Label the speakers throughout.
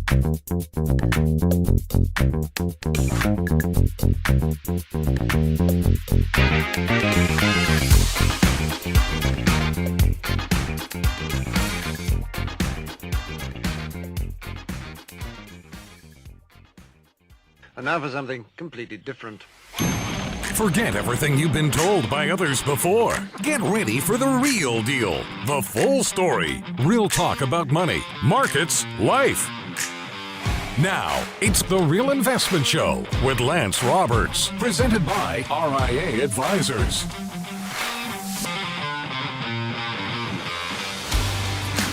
Speaker 1: And now for something completely different.
Speaker 2: Forget everything you've been told by others before. Get ready for the real deal. The full story. Real talk about money, markets, life. Now, it's The Real Investment Show with Lance Roberts. Presented by RIA Advisors.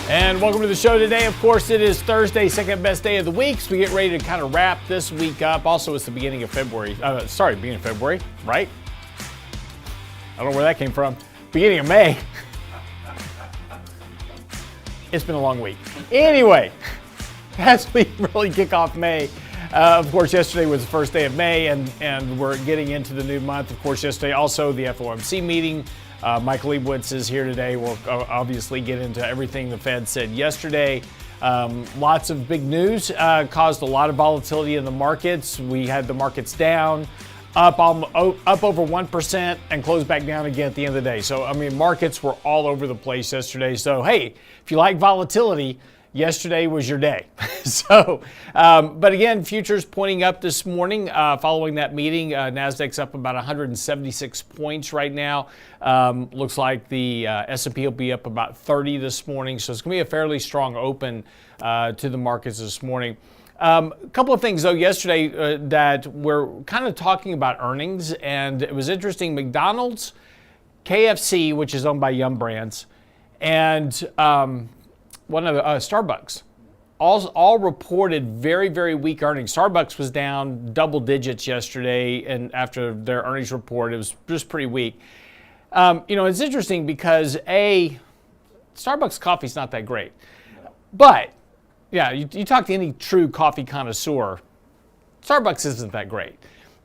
Speaker 3: And welcome to the show today. Of course, it is Thursday, second best day of the week. So we get ready to kind of wrap this week up. Also, it's the beginning of February. Beginning of February, right? I don't know where that came from. Beginning of May. It's been a long week. Anyway, as we really kick off May, of course, yesterday was the first day of May, and we're getting into the new month. Of course, yesterday also the FOMC meeting. Mike Leibowitz is here today. We'll obviously get into everything the Fed said yesterday. Lots of big news caused a lot of volatility in the markets. We had the markets down, up over 1% and closed back down again at the end of the day. So, I mean, markets were all over the place yesterday. So, hey, if you like volatility, yesterday was your day. But again, futures pointing up this morning following that meeting. NASDAQ's up about 176 points right now. Looks like the S&P will be up about 30 this morning. So it's going to be a fairly strong open to the markets this morning. A couple of things, though, yesterday that we're kind of talking about earnings. And it was interesting. McDonald's, KFC, which is owned by Yum Brands, and one of the Starbucks, all reported very, very weak earnings. Starbucks was down double digits yesterday, and after their earnings report, it was just pretty weak. It's interesting because Starbucks coffee's not that great, but yeah, you talk to any true coffee connoisseur, Starbucks isn't that great.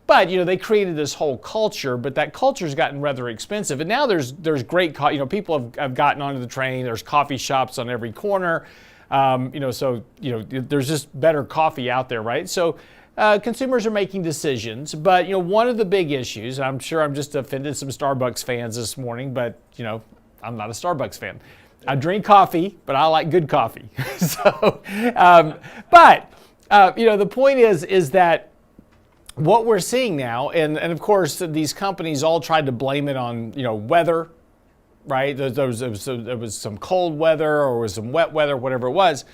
Speaker 3: But, they created this whole culture, but that culture's gotten rather expensive. And now there's great coffee. People have gotten onto the train. There's coffee shops on every corner. There's just better coffee out there, right? So consumers are making decisions. But, one of the big issues, I'm sure I'm just offended some Starbucks fans this morning, but, I'm not a Starbucks fan. I drink coffee, but I like good coffee. The point is that what we're seeing now, and of course these companies all tried to blame it on weather, right? There was some cold weather or was some wet weather, whatever it was.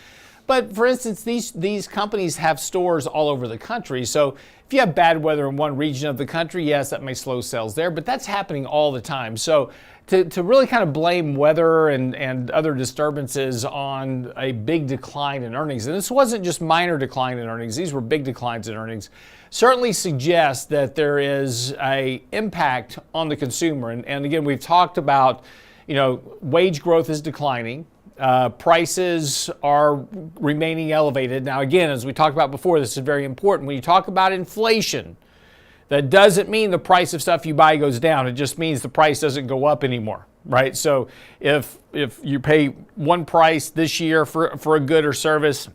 Speaker 3: But for instance, these companies have stores all over the country. So if you have bad weather in one region of the country, yes, that may slow sales there, but that's happening all the time. So to really kind of blame weather and other disturbances on a big decline in earnings, and this wasn't just minor decline in earnings, these were big declines in earnings, certainly suggests that there is an impact on the consumer. And again, we've talked about, wage growth is declining. Prices are remaining elevated. Now, again, as we talked about before, this is very important. When you talk about inflation, that doesn't mean the price of stuff you buy goes down. It just means the price doesn't go up anymore, right? So if you pay one price this year for a good or service,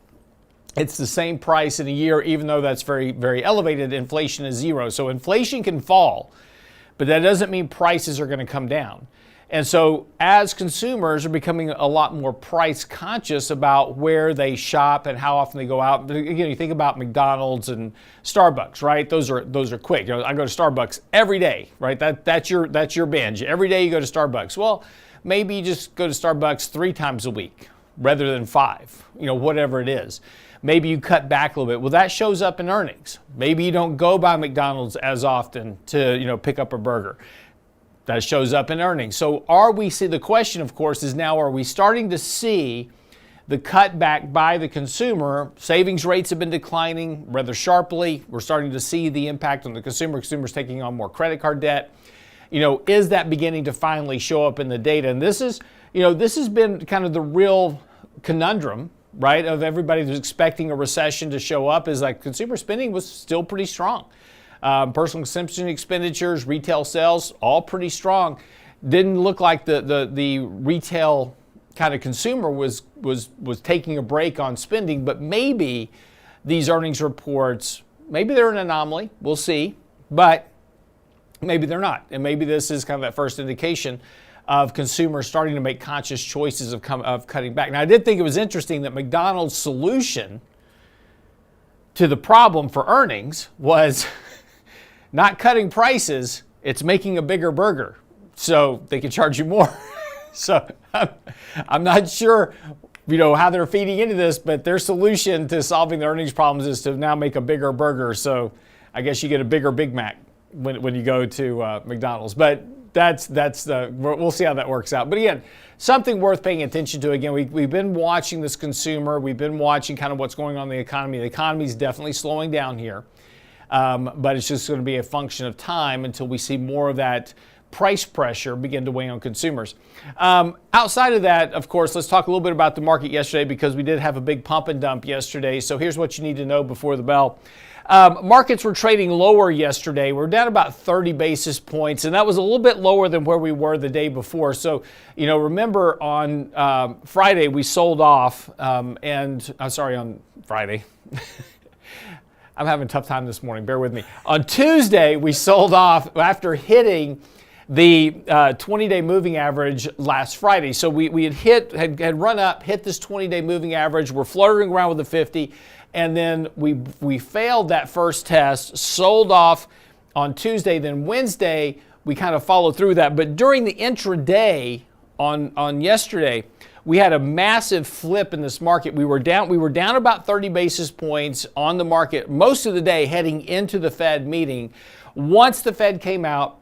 Speaker 3: it's the same price in a year, even though that's very, very elevated. Inflation is zero. So inflation can fall, but that doesn't mean prices are going to come down. And so as consumers are becoming a lot more price conscious about where they shop and how often they go out. But again, you think about McDonald's and Starbucks, right? Those are quick. I go to Starbucks every day, right? That's your binge. Every day you go to Starbucks. Well, maybe you just go to Starbucks 3 times a week rather than 5, whatever it is. Maybe you cut back a little bit. Well, that shows up in earnings. Maybe you don't go by McDonald's as often to, pick up a burger. That shows up in earnings. So the question, of course, is now, are we starting to see the cutback by the consumer? Savings rates have been declining rather sharply. We're starting to see the impact on the consumer. Consumers taking on more credit card debt. Is that beginning to finally show up in the data? And this has been kind of the real conundrum, right, of everybody who's expecting a recession to show up, is like consumer spending was still pretty strong. Personal consumption expenditures, retail sales, all pretty strong. Didn't look like the retail kind of consumer was taking a break on spending, but maybe these earnings reports, maybe they're an anomaly, we'll see, but maybe they're not. And maybe this is kind of that first indication of consumers starting to make conscious choices of cutting back. Now, I did think it was interesting that McDonald's solution to the problem for earnings was not cutting prices, it's making a bigger burger so they can charge you more. So I'm not sure, how they're feeding into this, but their solution to solving the earnings problems is to now make a bigger burger. So I guess you get a bigger Big Mac when you go to McDonald's. But we'll see how that works out. But again, something worth paying attention to. Again, we've been watching this consumer. We've been watching kind of what's going on in the economy. The economy is definitely slowing down here, but it's just going to be a function of time until we see more of that price pressure begin to weigh on consumers. Outside of that, of course, let's talk a little bit about the market yesterday because we did have a big pump and dump yesterday. So here's what you need to know before the bell. Markets were trading lower yesterday. We're down about 30 basis points, and that was a little bit lower than where we were the day before. So, remember on Friday we sold off, on Friday. I'm having a tough time this morning. Bear with me. On Tuesday, we sold off after hitting the 20-day moving average last Friday. So we had run up, hit this 20-day moving average. We're flirting around with the 50. And then we failed that first test, sold off on Tuesday. Then Wednesday, we kind of followed through that. But during the intraday on yesterday, we had a massive flip in this market. We were down about 30 basis points on the market most of the day heading into the Fed meeting. Once the Fed came out,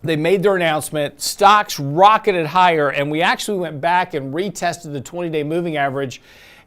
Speaker 3: they made their announcement, stocks rocketed higher, and we actually went back and retested the 20-day moving average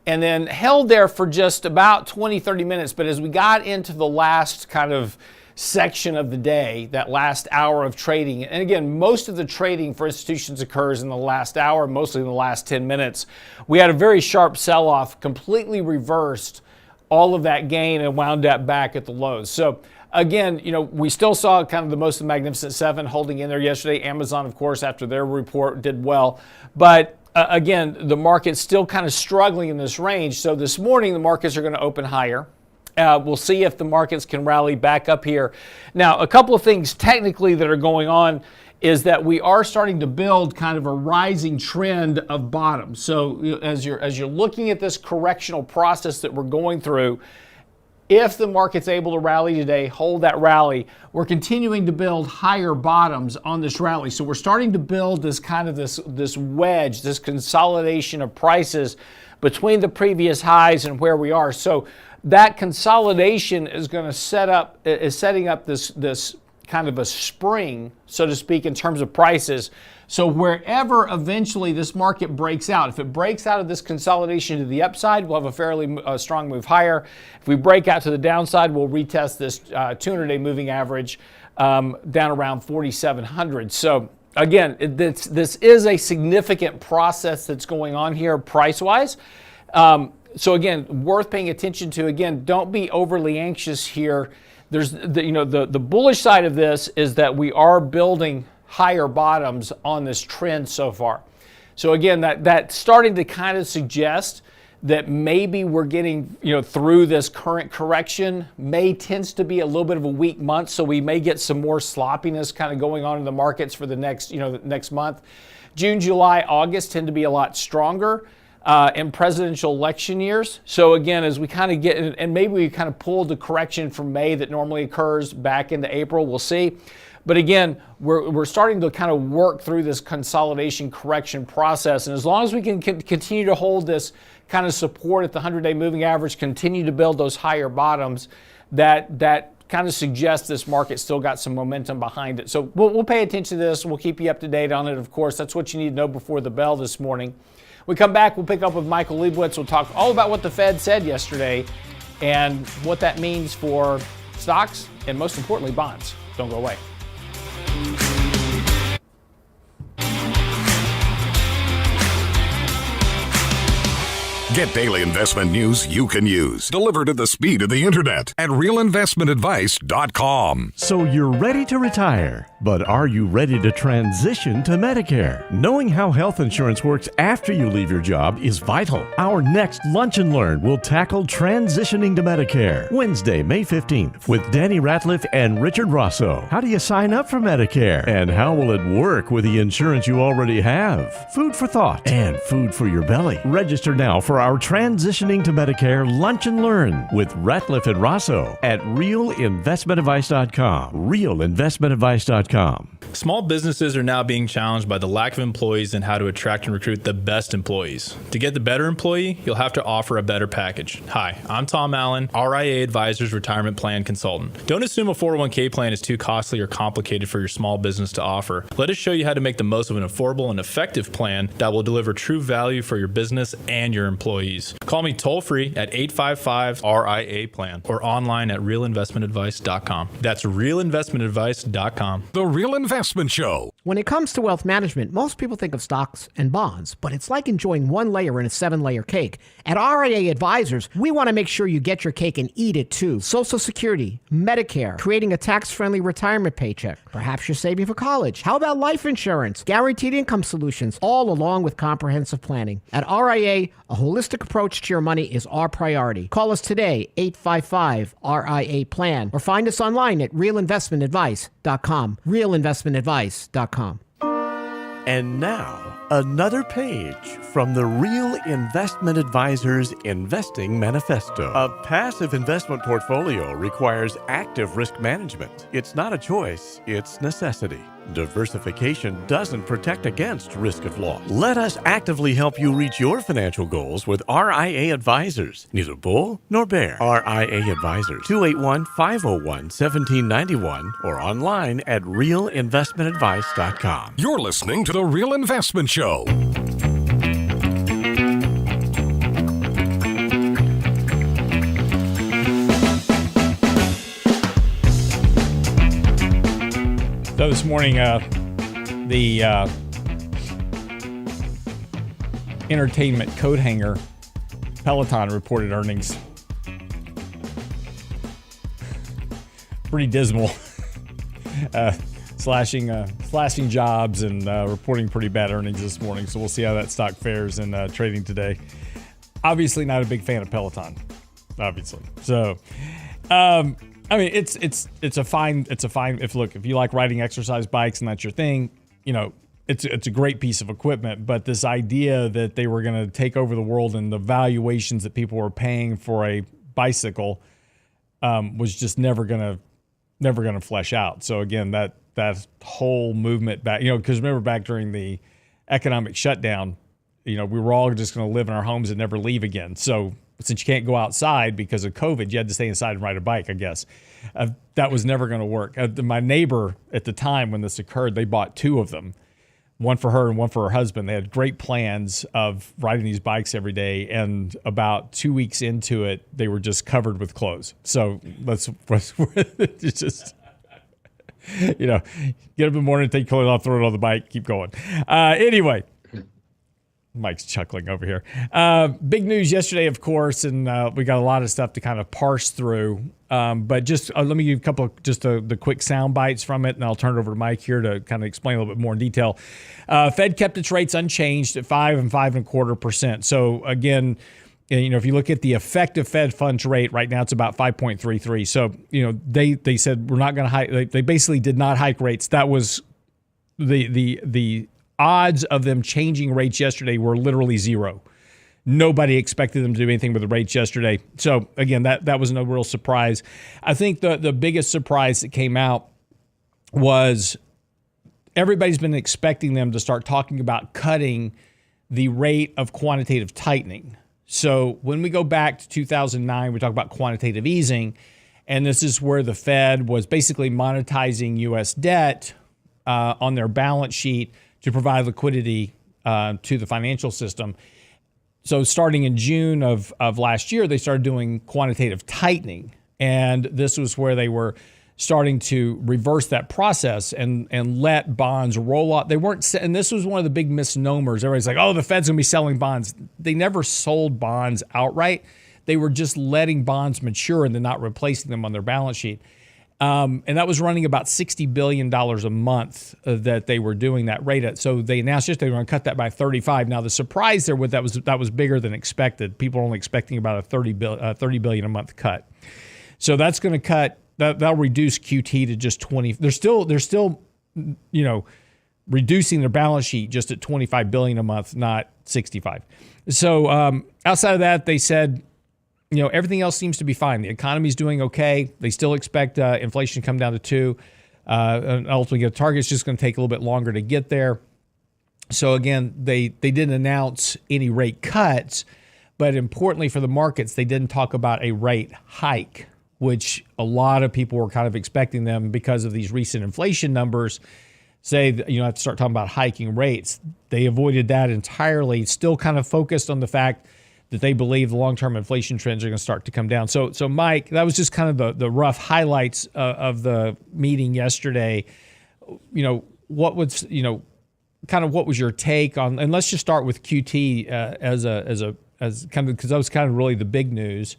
Speaker 3: and then held there for just about 20, 30 minutes. But as we got into the last kind of section of the day, that last hour of trading, and again, most of the trading for institutions occurs in the last hour, mostly in the last 10 minutes, we had a very sharp sell-off, completely reversed all of that gain and wound up back at the lows. So again, we still saw kind of the most of the Magnificent Seven holding in there yesterday. Amazon, of course, after their report did well. But again, the market's still kind of struggling in this range. So this morning, the markets are going to open higher. We'll see if the markets can rally back up here. Now, a couple of things technically that are going on is that we are starting to build kind of a rising trend of bottoms. So as you're looking at this correctional process that we're going through, if the market's able to rally today, hold that rally, we're continuing to build higher bottoms on this rally. So we're starting to build this kind of this wedge, this consolidation of prices between the previous highs and where we are. So that consolidation is going to setting up this kind of a spring, so to speak, in terms of prices. So wherever eventually this market breaks out, if it breaks out of this consolidation to the upside, we'll have a fairly strong move higher. If we break out to the downside, we'll retest this 200-day moving average down around 4,700. So again, this is a significant process that's going on here price-wise. So again, worth paying attention to. Again, don't be overly anxious here. There's the bullish side of this is that we are building higher bottoms on this trend so far. So again, that's starting to kind of suggest that maybe we're getting through this current correction. May tends to be a little bit of a weak month, so we may get some more sloppiness kind of going on in the markets for the next month. June, July, August tend to be a lot stronger in presidential election years. So again, as we kind of get, and maybe we kind of pulled the correction from May that normally occurs back into April, we'll see. But again, we're starting to kind of work through this consolidation correction process. And as long as we can continue to hold this kind of support at the 100-day moving average, continue to build those higher bottoms, that kind of suggests this market still got some momentum behind it. So we'll pay attention to this. We'll keep you up to date on it, of course. That's what you need to know before the bell this morning. We come back, we'll pick up with Michael Leibowitz. We'll talk all about what the Fed said yesterday and what that means for stocks and, most importantly, bonds. Don't go away.
Speaker 2: Get daily investment news you can use, delivered at the speed of the internet at realinvestmentadvice.com.
Speaker 4: So you're ready to retire, but are you ready to transition to Medicare? Knowing how health insurance works after you leave your job is vital. Our next Lunch and Learn will tackle transitioning to Medicare. Wednesday, May 15th, with Danny Ratliff and Richard Rosso. How do you sign up for Medicare? And how will it work with the insurance you already have? Food for thought and food for your belly. Register now for our Transitioning to Medicare Lunch and Learn with Ratliff and Rosso at realinvestmentadvice.com. Realinvestmentadvice.com.
Speaker 5: Small businesses are now being challenged by the lack of employees and how to attract and recruit the best employees. To get the better employee, you'll have to offer a better package. Hi, I'm Tom Allen, RIA Advisors Retirement Plan Consultant. Don't assume a 401k plan is too costly or complicated for your small business to offer. Let us show you how to make the most of an affordable and effective plan that will deliver true value for your business and your employees. Call me toll-free at 855-RIA-PLAN or online at realinvestmentadvice.com. That's realinvestmentadvice.com.
Speaker 2: The Real Investment Show.
Speaker 6: When it comes to wealth management, most people think of stocks and bonds, but it's like enjoying one layer in a 7-layer cake. At RIA Advisors, we want to make sure you get your cake and eat it too. Social Security, Medicare, creating a tax-friendly retirement paycheck. Perhaps you're saving for college. How about life insurance, guaranteed income solutions, all along with comprehensive planning? At RIA, a holistic approach to your money is our priority. Call us today, 855-RIA-PLAN, or find us online at realinvestmentadvice.com. Realinvestmentadvice.com.
Speaker 4: And now, another page from the Real Investment Advisors Investing Manifesto. A passive investment portfolio requires active risk management. It's not a choice, it's necessity. Diversification doesn't protect against risk of loss. Let us actively help you reach your financial goals with RIA Advisors. Neither bull nor bear. RIA Advisors, 281-501-1791 or online at realinvestmentadvice.com.
Speaker 2: You're listening to The Real Investment Show.
Speaker 3: So this morning, the entertainment coat hanger Peloton reported earnings. Pretty dismal. Slashing jobs and reporting pretty bad earnings this morning. So we'll see how that stock fares in trading today. Obviously not a big fan of Peloton, obviously. So, I mean, it's a fine. If you like riding exercise bikes and that's your thing, you know, it's a great piece of equipment. But this idea that they were going to take over the world and the valuations that people were paying for a bicycle was just never gonna flesh out. So again, that whole movement back, you know, because remember back during the economic shutdown, you know, we were all just going to live in our homes and never leave again. So since you can't go outside because of COVID, you had to stay inside and ride a bike, I guess. That was never going to work. My neighbor at the time when this occurred, they bought 2 of them, one for her and one for her husband. They had great plans of riding these bikes every day. And about 2 weeks into it, they were just covered with clothes. So it's just, you know, get up in the morning, take your clothes off, throw it on the bike, keep going. Anyway. Mike's chuckling over here. Big news yesterday, of course, and we got a lot of stuff to kind of parse through. But just let me give a couple of the quick sound bites from it, and I'll turn it over to Mike here to kind of explain a little bit more in detail. Fed kept its rates unchanged at 5 and 5.25%. So again, you know, if you look at the effective Fed funds rate right now, it's about 5.33. So you know, they said we're not going to hike. They basically did not hike rates. That was the odds of them changing rates yesterday were literally zero. Nobody expected them to do anything with the rates yesterday. So again, that was no real surprise. I think the biggest surprise that came out was everybody's been expecting them to start talking about cutting the rate of quantitative tightening. So when we go back to 2009, we talk about quantitative easing, and this is where the Fed was basically monetizing U.S. debt on their balance sheet to provide liquidity to the financial system. So starting in June of last year, they started doing quantitative tightening. And this was where they were starting to reverse that process and let bonds roll off. They weren't, and this was one of the big misnomers. Everybody's like, oh, the Fed's gonna be selling bonds. They never sold bonds outright. They were just letting bonds mature and then not replacing them on their balance sheet. And that was running about $60 billion a month that they were doing that rate at. So they announced yesterday they were going to cut that by 35. Now the surprise there with that was bigger than expected. People were only expecting about a 30 billion a month cut. So that's going to cut. That'll reduce QT to just 20. They're still, reducing their balance sheet just at 25 billion a month, not 65. So outside of that, they said, everything else seems to be fine. The economy's doing okay. They still expect inflation to come down to 2. And ultimately, the target's just going to take a little bit longer to get there. So again, they didn't announce any rate cuts, but importantly for the markets, they didn't talk about a rate hike, which a lot of people were kind of expecting them because of these recent inflation numbers. Say, have to start talking about hiking rates. They avoided that entirely, still kind of focused on the fact that they believe the long-term inflation trends are going to start to come down. So Mike, that was just kind of the rough highlights of the meeting yesterday. What was, kind of what was your take on, and let's just start with QT as kind of, because that was kind of really the big news.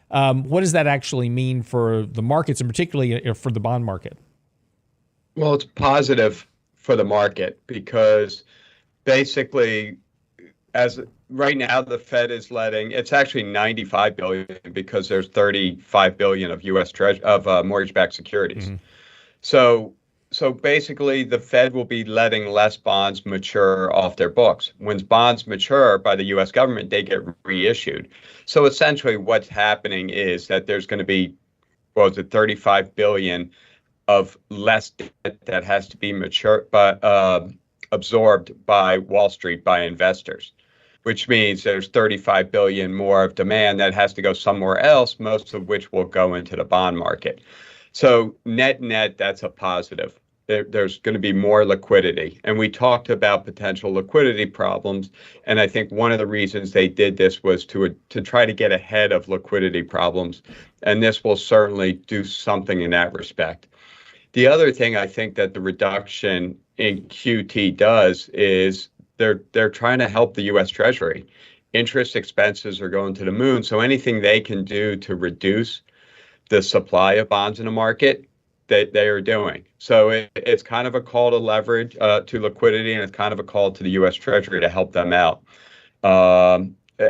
Speaker 3: What does that actually mean for the markets, and particularly for the bond market?
Speaker 7: Well, it's positive for the market because basically, as right now, the Fed is letting, it's actually 95 billion because there's 35 billion of U.S. mortgage-backed securities. Mm-hmm. So basically, the Fed will be letting less bonds mature off their books. When bonds mature by the U.S. government, they get reissued. So essentially, what's happening is that there's going to be, 35 billion of less debt that has to be absorbed by Wall Street, by investors, which means there's 35 billion more of demand that has to go somewhere else, most of which will go into the bond market. So net, that's a positive. There's going to be more liquidity. And we talked about potential liquidity problems. And I think one of the reasons they did this was to try to get ahead of liquidity problems. And this will certainly do something in that respect. The other thing I think that the reduction in QT does is they're trying to help the U.S. Treasury. Interest expenses are going to the moon. So anything they can do to reduce the supply of bonds in the market, they are doing. So it's kind of a call to leverage, to liquidity, and it's kind of a call to the U.S. Treasury to help them out.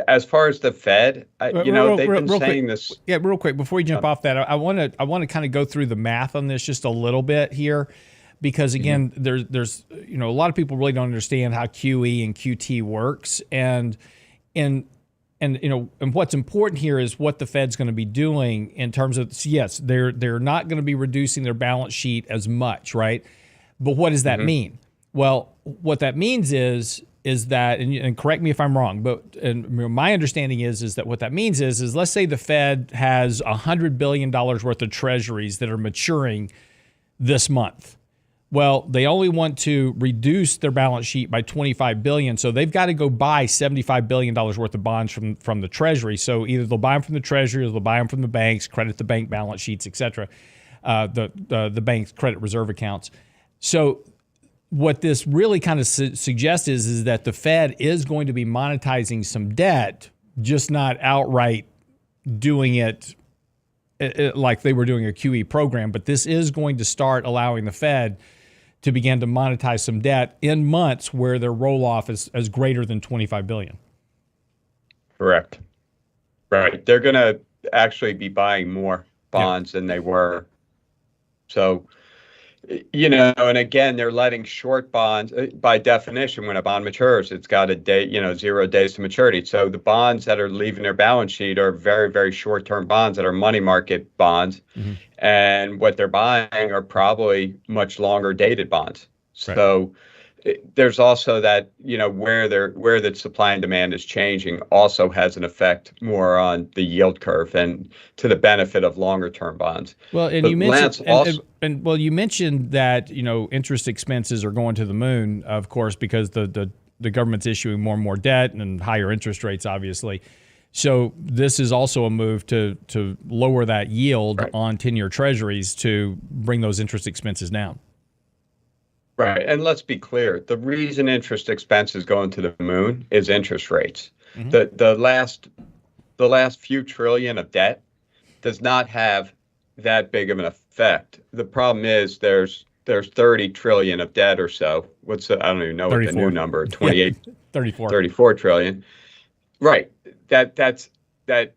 Speaker 7: As far as the Fed, they've been saying this.
Speaker 3: Yeah, real quick before we jump off that, I want to kind of go through the math on this just a little bit here, because again, there's a lot of people really don't understand how QE and QT works, and what's important here is what the Fed's going to be doing in terms of, yes, they're not going to be reducing their balance sheet as much, right? But what does that mean? Well, what that means is that, and correct me if I'm wrong, but my understanding is that what that means is let's say the Fed has $100 billion worth of treasuries that are maturing this month. Well, they only want to reduce their balance sheet by $25 billion, so they've got to go buy $75 billion worth of bonds from the Treasury. So either they'll buy them from the Treasury or they'll buy them from the banks, credit the bank balance sheets, et cetera, the bank's credit reserve accounts. So what this really kind of suggests is that the Fed is going to be monetizing some debt, just not outright doing it like they were doing a QE program. But this is going to start allowing the Fed to begin to monetize some debt in months where their roll-off is greater than $25 billion.
Speaker 7: Correct. Right. They're going to actually be buying more bonds than they were. So, and again, they're letting short bonds, by definition, when a bond matures, it's got a day, 0 days to maturity. So the bonds that are leaving their balance sheet are very, very short-term bonds that are money market bonds. Mm-hmm. And what they're buying are probably much longer dated bonds. Right. So there's also that, where the supply and demand is changing also has an effect more on the yield curve and to the benefit of longer term bonds. Well, and you mentioned
Speaker 3: you mentioned that, interest expenses are going to the moon, of course, because the government's issuing more and more debt and higher interest rates, obviously. So this is also a move to lower that yield on 10-year treasuries to bring those interest expenses down.
Speaker 7: Right. And let's be clear. The reason interest expense is going to the moon is interest rates.
Speaker 3: Mm-hmm.
Speaker 7: The last few trillion of debt does not have that big of an effect. The problem is there's 30 trillion of debt or so. I don't even know 34. What the new number, 28, 34 trillion. Right. That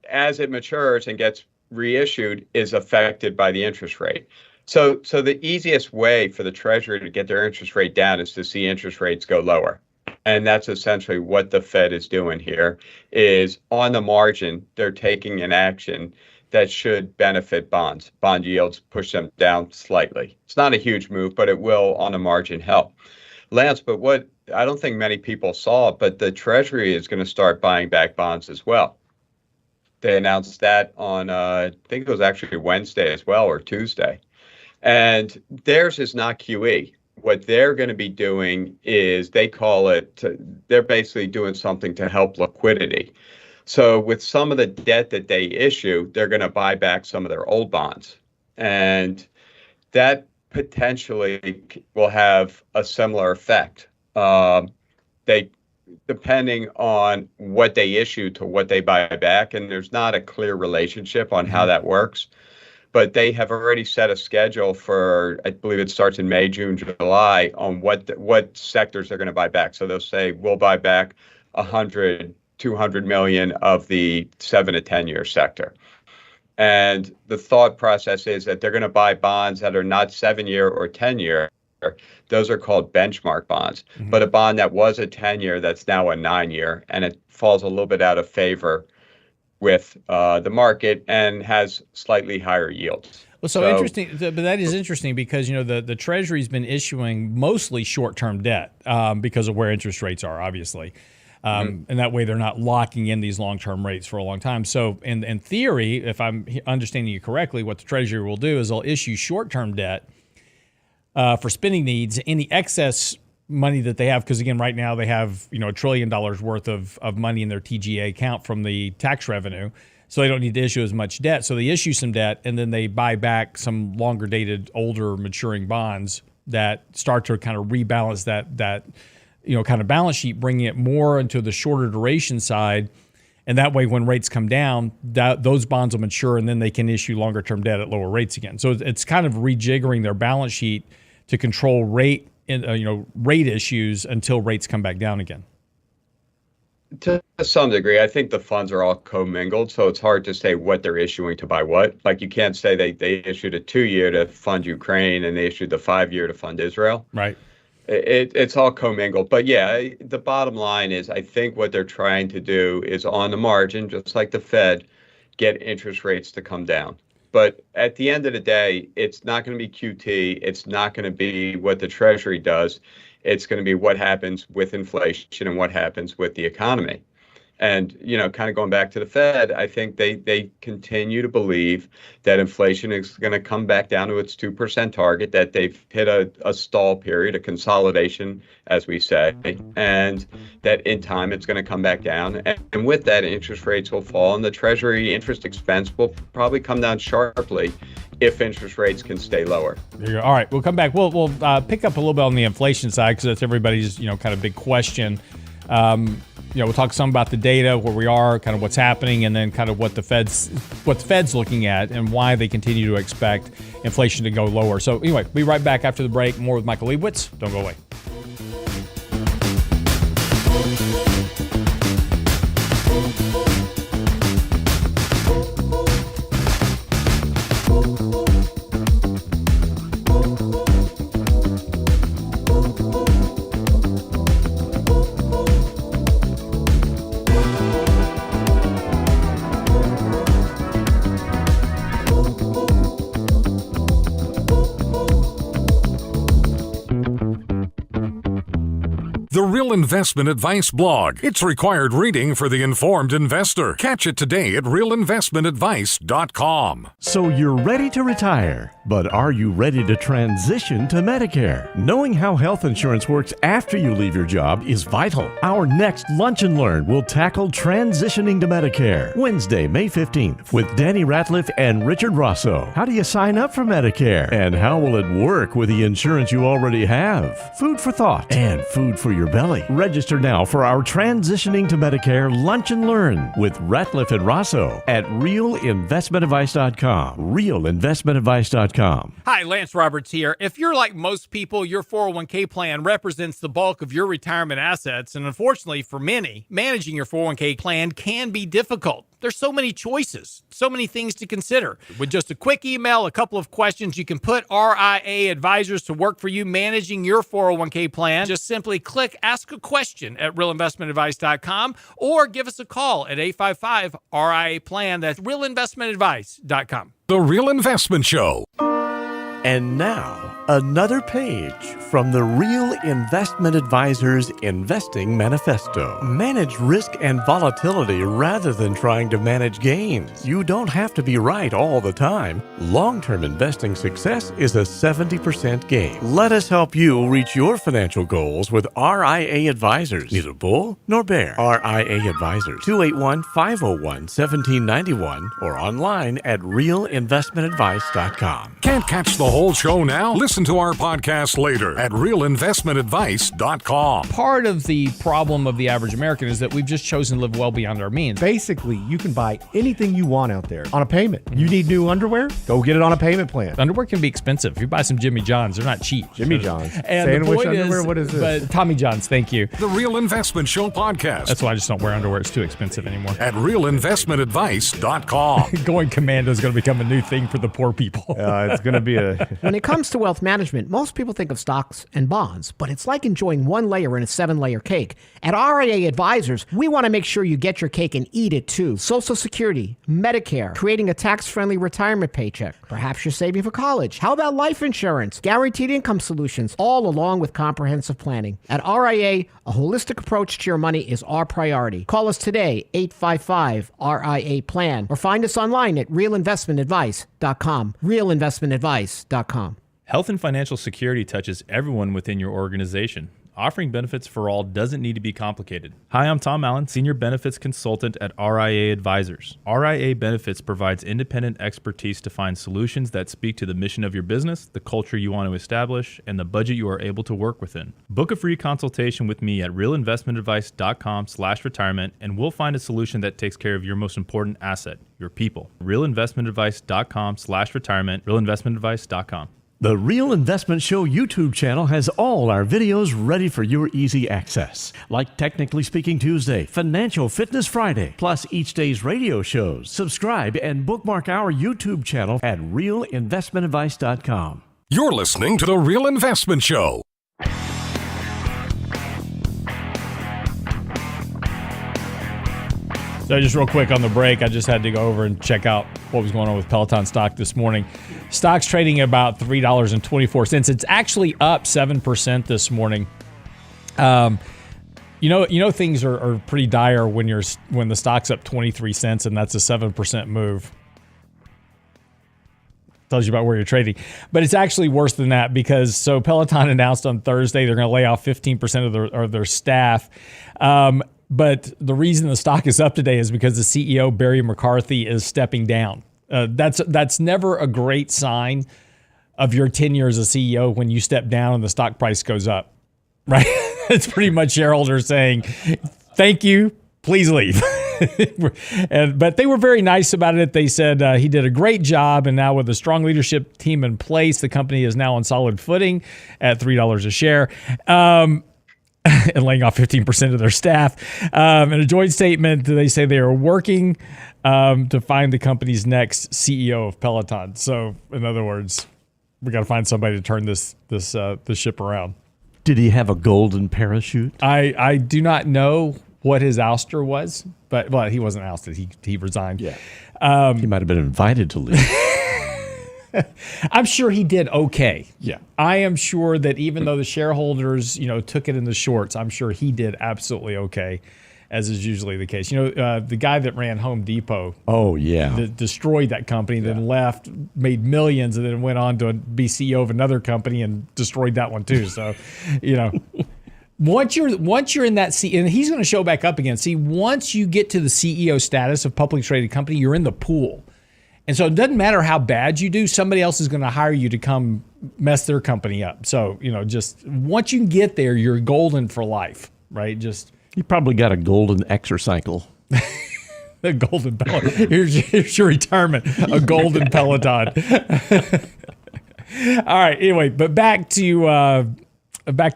Speaker 7: as it matures and gets reissued is affected by the interest rate. So the easiest way for the Treasury to get their interest rate down is to see interest rates go lower. And that's essentially what the Fed is doing here, is on the margin, they're taking an action that should benefit bonds. Bond yields, push them down slightly. It's not a huge move, but it will on the margin help. Lance, but what I don't think many people saw, but the Treasury is going to start buying back bonds as well. They announced that on, I think it was actually Wednesday as well, or Tuesday. And theirs is not QE. What they're going to be doing is they're basically doing something to help liquidity. So with some of the debt that they issue, they're going to buy back some of their old bonds. And that potentially will have a similar effect. Depending on what they issue to what they buy back, and there's not a clear relationship on how that works. But they have already set a schedule for, I believe it starts in May, June, July, on what sectors they're going to buy back. So they'll say, we'll buy back 100, 200 million of the 7 to 10 year sector. And the thought process is that they're going to buy bonds that are not 7-year or 10-year. Those are called benchmark bonds. Mm-hmm. But a bond that was a 10-year that's now a 9-year, and it falls a little bit out of favor with the market and has slightly higher yields.
Speaker 3: Well, so interesting, but that is interesting because, the Treasury's been issuing mostly short-term debt because of where interest rates are, obviously. And that way they're not locking in these long-term rates for a long time. So in theory, if I'm understanding you correctly, what the Treasury will do is they'll issue short-term debt for spending needs. Any excess money that they have, because again, right now they have $1 trillion worth of money in their TGA account from the tax revenue, so they don't need to issue as much debt. So they issue some debt, and then they buy back some longer dated, older, maturing bonds that start to kind of rebalance that kind of balance sheet, bringing it more into the shorter duration side. And that way, when rates come down, those bonds will mature, and then they can issue longer term debt at lower rates again. So it's kind of rejiggering their balance sheet to control rate issues until rates come back down again.
Speaker 7: To some degree, I think the funds are all commingled, so it's hard to say what they're issuing to buy what. Like, you can't say they issued a 2-year to fund Ukraine and they issued the 5-year to fund Israel.
Speaker 3: Right.
Speaker 7: It's all commingled. But yeah, the bottom line is I think what they're trying to do is on the margin, just like the Fed, get interest rates to come down. But at the end of the day, it's not going to be QT. It's not going to be what the Treasury does. It's going to be what happens with inflation and what happens with the economy. And, kind of going back to the Fed, I think they continue to believe that inflation is going to come back down to its 2% target, that they've hit a stall period, a consolidation, as we say, and that in time it's going to come back down. And with that, interest rates will fall, and the Treasury interest expense will probably come down sharply if interest rates can stay lower.
Speaker 3: There you go. All right, we'll come back. We'll pick up a little bit on the inflation side because that's everybody's kind of big question. We'll talk some about the data, where we are, kind of what's happening, and then kind of what the Fed's looking at and why they continue to expect inflation to go lower. So anyway, we'll be right back after the break. More with Michael Liebowitz. Don't go away.
Speaker 2: the Real Investment Advice blog. It's required reading for the informed investor. Catch it today at realinvestmentadvice.com.
Speaker 4: So you're ready to retire, but are you ready to transition to Medicare? Knowing how health insurance works after you leave your job is vital. Our next Lunch and Learn will tackle transitioning to Medicare. Wednesday, May 15th, with Danny Ratliff and Richard Rosso. How do you sign up for Medicare? And how will it work with the insurance you already have? Food for thought and food for your belly. Register now for our Transitioning to Medicare Lunch and Learn with Ratliff and Rosso at realinvestmentadvice.com. Realinvestmentadvice.com.
Speaker 8: Hi, Lance Roberts here. If you're like most people, your 401k plan represents the bulk of your retirement assets, and unfortunately for many, managing your 401k plan can be difficult. There's so many choices, so many things to consider. With just a quick email, a couple of questions, you can put RIA advisors to work for you managing your 401k plan. Just simply click Ask a Question at realinvestmentadvice.com or give us a call at 855-RIA-PLAN. That's realinvestmentadvice.com.
Speaker 2: The Real Investment Show.
Speaker 4: And now, another page from the Real Investment Advisors Investing Manifesto. Manage risk and volatility rather than trying to manage gains. You don't have to be right all the time. Long-term investing success is a 70% gain. Let us help you reach your financial goals with RIA Advisors. Neither bull nor bear. RIA Advisors, 281-501-1791 or online at realinvestmentadvice.com.
Speaker 2: Can't catch the whole show now? Listen to our podcast later at realinvestmentadvice.com.
Speaker 3: Part of the problem of the average American is that we've just chosen to live well beyond our means.
Speaker 9: Basically, you can buy anything you want out there on a payment. You need new underwear? Go get it on a payment plan.
Speaker 3: Underwear can be expensive. If you buy some Jimmy John's, they're not cheap.
Speaker 9: Jimmy John's.
Speaker 3: And
Speaker 9: Sandwich
Speaker 3: the point
Speaker 9: underwear?
Speaker 3: is,
Speaker 9: What is this?
Speaker 3: But Tommy John's, thank you.
Speaker 2: The Real Investment Show podcast.
Speaker 3: That's why I just don't wear underwear. It's too expensive anymore.
Speaker 2: At realinvestmentadvice.com.
Speaker 3: Going commando is going to become a new thing for the poor people.
Speaker 9: It's going to be a...
Speaker 6: When it comes to wealth management, most people think of stocks and bonds, but it's like enjoying one layer in a 7-layer cake. At RIA Advisors, we want to make sure you get your cake and eat it too. Social Security, Medicare, creating a tax-friendly retirement paycheck. Perhaps you're saving for college. How about life insurance, guaranteed income solutions, all along with comprehensive planning? At RIA, a holistic approach to your money is our priority. Call us today, 855-RIA-PLAN, or find us online at realinvestmentadvice.com. Realinvestmentadvice.com.
Speaker 5: Health and financial security touches everyone within your organization. Offering benefits for all doesn't need to be complicated. Hi, I'm Tom Allen, Senior Benefits Consultant at RIA Advisors. RIA Benefits provides independent expertise to find solutions that speak to the mission of your business, the culture you want to establish, and the budget you are able to work within. Book a free consultation with me at realinvestmentadvice.com/retirement, and we'll find a solution that takes care of your most important asset, your people. realinvestmentadvice.com/retirement, realinvestmentadvice.com.
Speaker 4: The Real Investment Show YouTube channel has all our videos ready for your easy access, like Technically Speaking Tuesday, Financial Fitness Friday, plus each day's radio shows. Subscribe and bookmark our YouTube channel at realinvestmentadvice.com.
Speaker 2: You're listening to The Real Investment Show.
Speaker 3: So just real quick on the break, I just had to go over and check out what was going on with Peloton stock this morning. Stock's trading at about $3.24. It's actually up 7% this morning. You know things are pretty dire when the stock's up 23 cents and that's a 7% move. Tells you about where you're trading. But it's actually worse than that because Peloton announced on Thursday they're going to lay off 15% of their staff. But the reason the stock is up today is because the CEO, Barry McCarthy, is stepping down. That's never a great sign of your tenure as a CEO when you step down and the stock price goes up, right? It's pretty much shareholders saying, thank you, please leave. But they were very nice about it. They said he did a great job, and now with a strong leadership team in place, the company is now on solid footing at $3 a share. And laying off 15% of their staff. In a joint statement, they say they are working to find the company's next CEO of Peloton. So, in other words, we got to find somebody to turn this ship around.
Speaker 4: Did he have a golden parachute?
Speaker 3: I do not know what his ouster was, but he wasn't ousted. He resigned.
Speaker 4: Yeah. He might have been invited to leave.
Speaker 3: I'm sure he did okay.
Speaker 4: Yeah.
Speaker 3: I am sure that even though the shareholders, took it in the shorts, I'm sure he did absolutely okay, as is usually the case. The guy that ran Home Depot.
Speaker 4: Oh, yeah.
Speaker 3: Destroyed that company, then left, made millions, and then went on to be CEO of another company and destroyed that one too. So, once you're in that seat, and he's going to show back up again. See, once you get to the CEO status of publicly traded company, you're in the pool. And so it doesn't matter how bad you do, somebody else is going to hire you to come mess their company up. So, just once you get there, you're golden for life, right?
Speaker 4: You probably got a golden exercycle.
Speaker 3: A golden Peloton. Here's your retirement, a golden Peloton. All right, anyway, but back to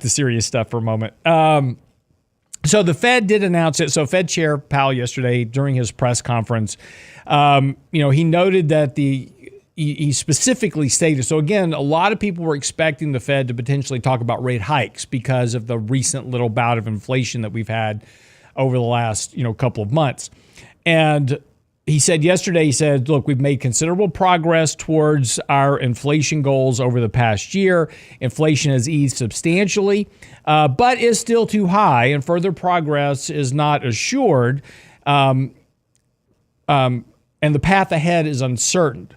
Speaker 3: serious stuff for a moment. So the Fed did announce it. So Fed Chair Powell yesterday during his press conference, he noted that he specifically stated, so again, a lot of people were expecting the Fed to potentially talk about rate hikes because of the recent little bout of inflation that we've had over the last, couple of months. And he said yesterday, look, we've made considerable progress towards our inflation goals over the past year. Inflation has eased substantially, but is still too high, and further progress is not assured. And the path ahead is uncertain.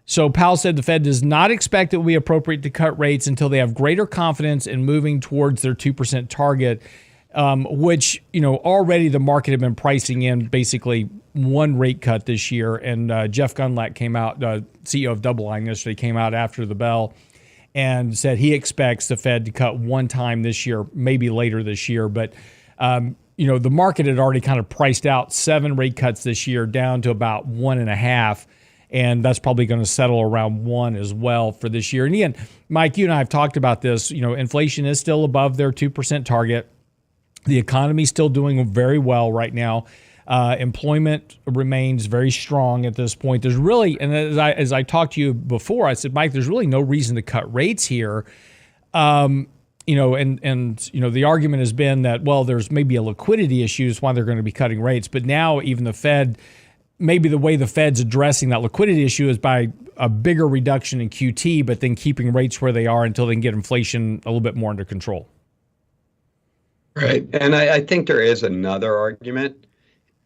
Speaker 3: So Powell said the Fed does not expect it will be appropriate to cut rates until they have greater confidence in moving towards their 2% target, which, already the market had been pricing in basically one rate cut this year. And Jeff Gundlach came out, CEO of DoubleLine yesterday, came out after the bell and said he expects the Fed to cut one time this year, maybe later this year. But, the market had already kind of priced out 7 rate cuts this year down to about 1.5. And that's probably going to settle around 1 as well for this year. And again, Mike, you and I have talked about this. Inflation is still above their 2% target. The economy is still doing very well right now. Employment remains very strong at this point. There's really, and as I talked to you before, I said, Mike, there's really no reason to cut rates here. The argument has been that, well, there's maybe a liquidity issue is why they're going to be cutting rates. But now even the Fed, maybe the way the Fed's addressing that liquidity issue is by a bigger reduction in QT, but then keeping rates where they are until they can get inflation a little bit more under control.
Speaker 7: Right. And I think there is another argument,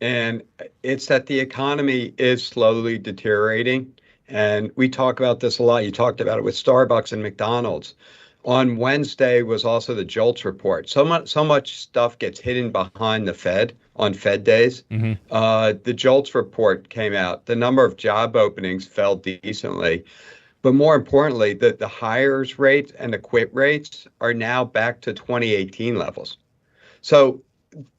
Speaker 7: and it's that the economy is slowly deteriorating. And we talk about this a lot. You talked about it with Starbucks and McDonald's. On Wednesday was also the JOLTS report. So much stuff gets hidden behind the Fed on Fed days. Mm-hmm. The JOLTS report came out. The number of job openings fell decently. But more importantly, the hires rates and the quit rates are now back to 2018 levels. So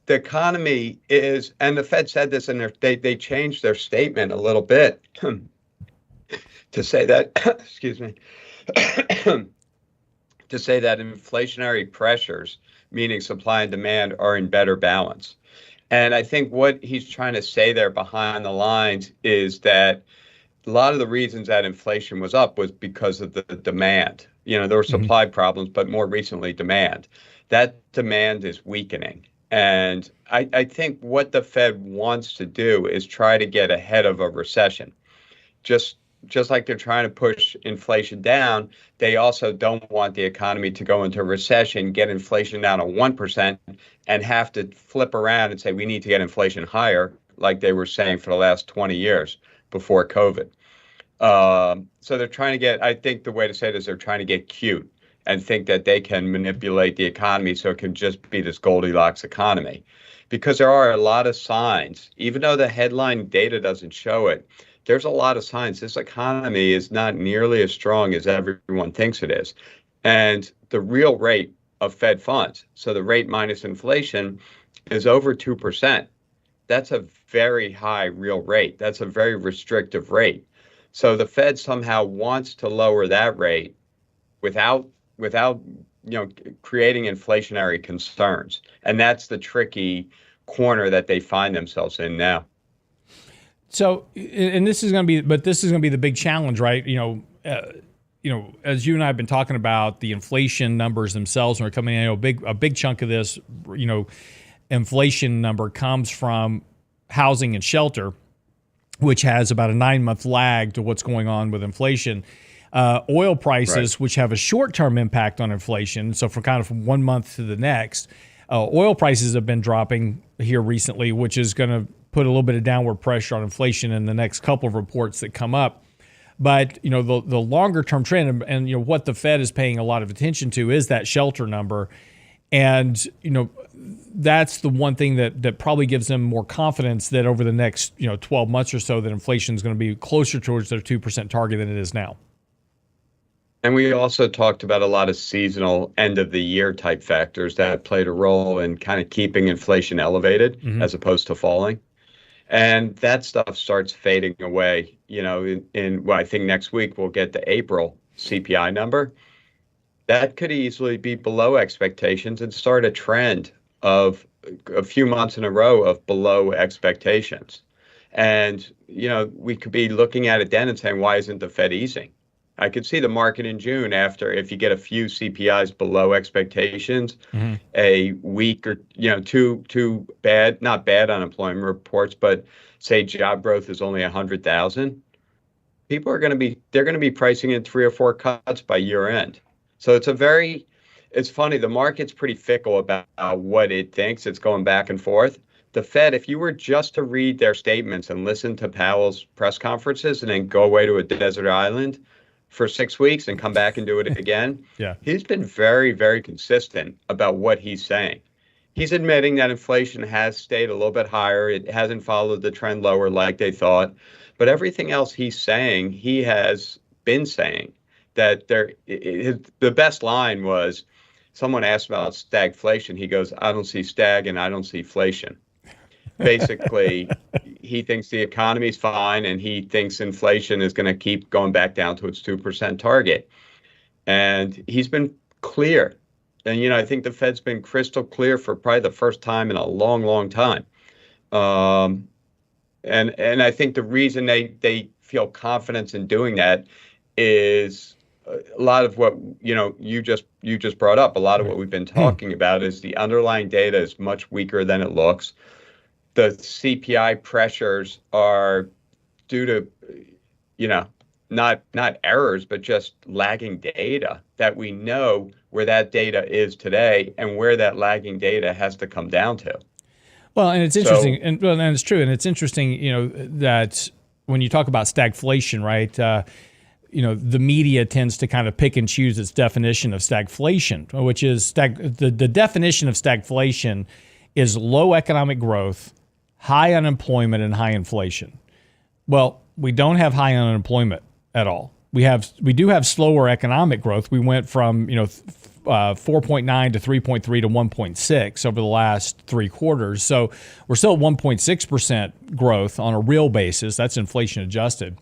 Speaker 7: the economy is, and the Fed said this, and they changed their statement a little bit to say that, excuse me, to say that inflationary pressures, meaning supply and demand, are in better balance. And I think what he's trying to say there behind the lines is that a lot of the reasons that inflation was up was because of the demand. There were supply problems, but more recently demand. That demand is weakening. And I think what the Fed wants to do is try to get ahead of a recession. Just like they're trying to push inflation down, they also don't want the economy to go into a recession, get inflation down to 1%, and have to flip around and say we need to get inflation higher, like they were saying for the last 20 years before COVID. So they're trying to get, I think the way to say it is they're trying to get cute and think that they can manipulate the economy so it can just be this Goldilocks economy. Because there are a lot of signs, even though the headline data doesn't show it, there's a lot of signs this economy is not nearly as strong as everyone thinks it is. And the real rate of Fed funds, so the rate minus inflation, is over 2%. That's a very high real rate. That's a very restrictive rate. So the Fed somehow wants to lower that rate without creating inflationary concerns. And that's the tricky corner that they find themselves in now.
Speaker 3: So, and this is going to be the big challenge, right? As you and I have been talking about the inflation numbers themselves, and are coming in, a big chunk of this, inflation number comes from housing and shelter, which has about a 9-month lag to what's going on with inflation. Oil prices, which have a short-term impact on inflation, so from 1 month to the next, oil prices have been dropping here recently, which is going to put a little bit of downward pressure on inflation in the next couple of reports that come up. But, the longer-term trend and what the Fed is paying a lot of attention to is that shelter number. And, that's the one thing that probably gives them more confidence that over the next, 12 months or so that inflation is going to be closer towards their 2% target than it is now.
Speaker 7: And we also talked about a lot of seasonal end of the year type factors that played a role in kind of keeping inflation elevated as opposed to falling. And that stuff starts fading away, I think next week we'll get the April CPI number. That could easily be below expectations and start a trend of a few months in a row of below expectations. And, we could be looking at it then and saying, why isn't the Fed easing? I could see the market in June after, if you get a few CPIs below expectations, a week or, two bad, not bad unemployment reports, but say job growth is only 100,000. People are going to be pricing in 3 or 4 cuts by year end. So it's funny. The market's pretty fickle about what it thinks. It's going back and forth. The Fed, if you were just to read their statements and listen to Powell's press conferences and then go away to a desert island for 6 weeks and come back and do it again, he's been very, very consistent about what he's saying. He's admitting that inflation has stayed a little bit higher. It hasn't followed the trend lower like they thought. But everything else he's saying, he has been saying. That the best line was, someone asked about stagflation. He goes, I don't see stag and I don't see flation. Basically, he thinks the economy's fine and he thinks inflation is going to keep going back down to its 2% target. And he's been clear. And, I think the Fed's been crystal clear for probably the first time in a long, long time. And I think the reason they feel confidence in doing that is a lot of what you just brought up. A lot of what we've been talking about is the underlying data is much weaker than it looks. The CPI pressures are due to not errors, but just lagging data that we know where that data is today and where that lagging data has to come down to.
Speaker 3: Well, and it's interesting, and it's true, and it's interesting, that when you talk about stagflation, right? The media tends to kind of pick and choose its definition of stagflation, which is the definition of stagflation is low economic growth, high unemployment, and high inflation. Well, we don't have high unemployment at all. We do have slower economic growth. We went from 4.9 to 3.3 to 1.6 over the last 3 quarters. So we're still at 1.6% growth on a real basis. That's inflation adjusted.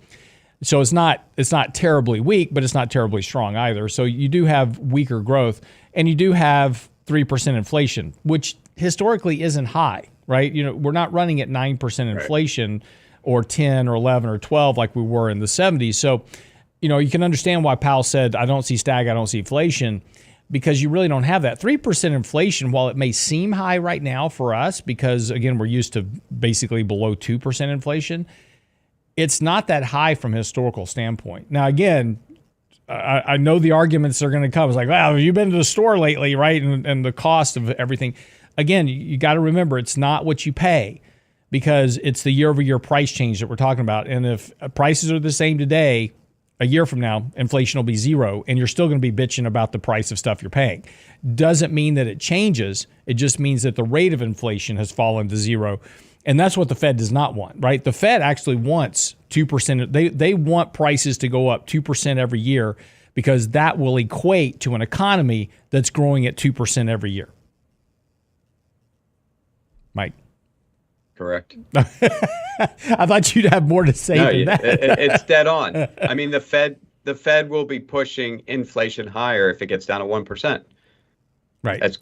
Speaker 3: So it's not terribly weak, but it's not terribly strong either. So you do have weaker growth, and you do have 3% inflation, which historically isn't high, right? We're not running at 9% inflation or 10 or 11 or 12 like we were in the 70s. So, you can understand why Powell said, I don't see stag, I don't see inflation, because you really don't have that. 3% inflation, while it may seem high right now for us, because, again, we're used to basically below 2% inflation, it's not that high from a historical standpoint. Now, again, I know the arguments are going to come. It's like, well, you've been to the store lately, right? And the cost of everything. Again, you got to remember, it's not what you pay, because it's the year-over-year price change that we're talking about. And if prices are the same today, a year from now, inflation will be 0, and you're still going to be bitching about the price of stuff you're paying. Doesn't mean that it changes. It just means that the rate of inflation has fallen to 0. And that's what the Fed does not want, right? The Fed actually wants 2%. They want prices to go up 2% every year, because that will equate to an economy that's growing at 2% every year. Mike?
Speaker 7: Correct.
Speaker 3: I thought you'd have more to say than that.
Speaker 7: It's dead on. I mean, the Fed will be pushing inflation higher if it gets down to 1%.
Speaker 3: Right.
Speaker 7: That's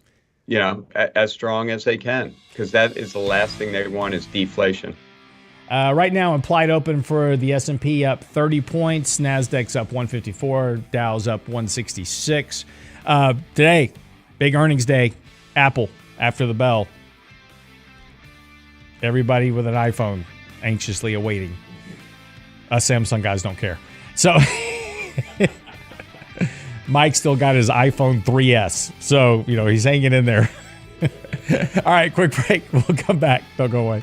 Speaker 7: as strong as they can, because that is the last thing they want is deflation.
Speaker 3: Right now, implied open for the S&P up 30 points, Nasdaq's up 154, Dow's up 166. Today, big earnings day, Apple after the bell. Everybody with an iPhone anxiously awaiting. Us Samsung guys don't care. So Mike still got his iPhone 3S. So, he's hanging in there. All right, quick break. We'll come back. Don't go away.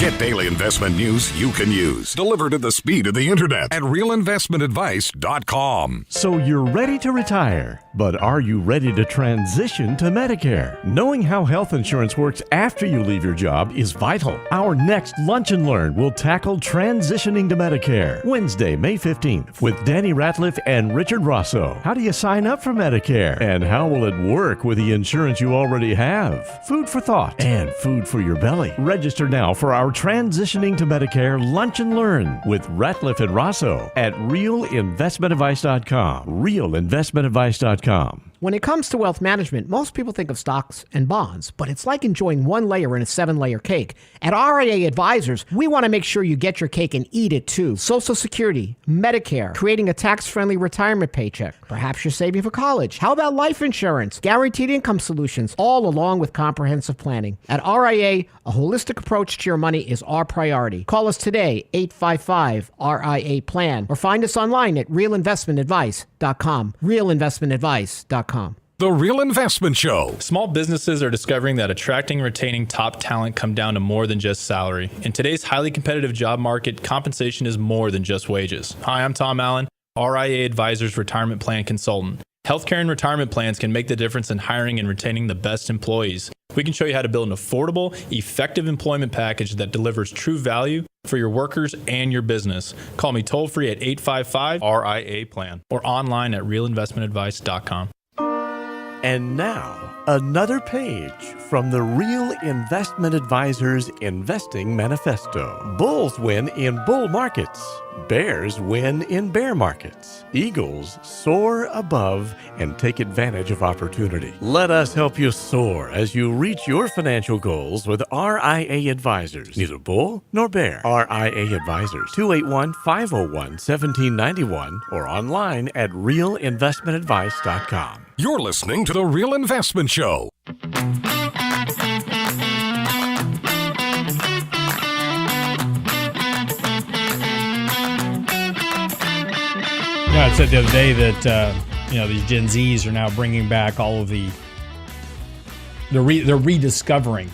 Speaker 2: Get daily investment news you can use, delivered at the speed of the internet at realinvestmentadvice.com.
Speaker 4: So you're ready to retire, but are you ready to transition to Medicare? Knowing how health insurance works after you leave your job is vital. Our next Lunch and Learn will tackle transitioning to Medicare. Wednesday, May 15th, with Danny Ratliff and Richard Rosso. How do you sign up for Medicare? And how will it work with the insurance you already have? Food for thought and food for your belly. Register now for our Transitioning to Medicare Lunch and Learn with Ratliff and Rosso at realinvestmentadvice.com. realinvestmentadvice.com.
Speaker 6: When it comes to wealth management, most people think of stocks and bonds, but it's like enjoying one layer in a 7-layer cake. At RIA Advisors, we want to make sure you get your cake and eat it too. Social Security, Medicare, creating a tax-friendly retirement paycheck. Perhaps you're saving for college. How about life insurance, guaranteed income solutions, all along with comprehensive planning? At RIA, a holistic approach to your money is our priority. Call us today, 855-RIA-PLAN, or find us online at realinvestmentadvice.com. realinvestmentadvice.com.
Speaker 2: The Real Investment Show.
Speaker 5: Small businesses are discovering that attracting and retaining top talent come down to more than just salary. In today's highly competitive job market, compensation is more than just wages. Hi, I'm Tom Allen, RIA Advisors Retirement Plan Consultant. Healthcare and retirement plans can make the difference in hiring and retaining the best employees. We can show you how to build an affordable, effective employment package that delivers true value for your workers and your business. Call me toll-free at 855-RIA-PLAN or online at realinvestmentadvice.com.
Speaker 4: And now, another page from the Real Investment Advisors Investing Manifesto. Bulls win in bull markets. Bears win in bear markets. Eagles soar above and take advantage of opportunity. Let us help you soar as you reach your financial goals with RIA Advisors. Neither bull nor bear. RIA Advisors, 281-501-1791 or online at realinvestmentadvice.com.
Speaker 2: You're listening to The Real Investment Show.
Speaker 3: I said the other day that these Gen Zs are now bringing back all of they're rediscovering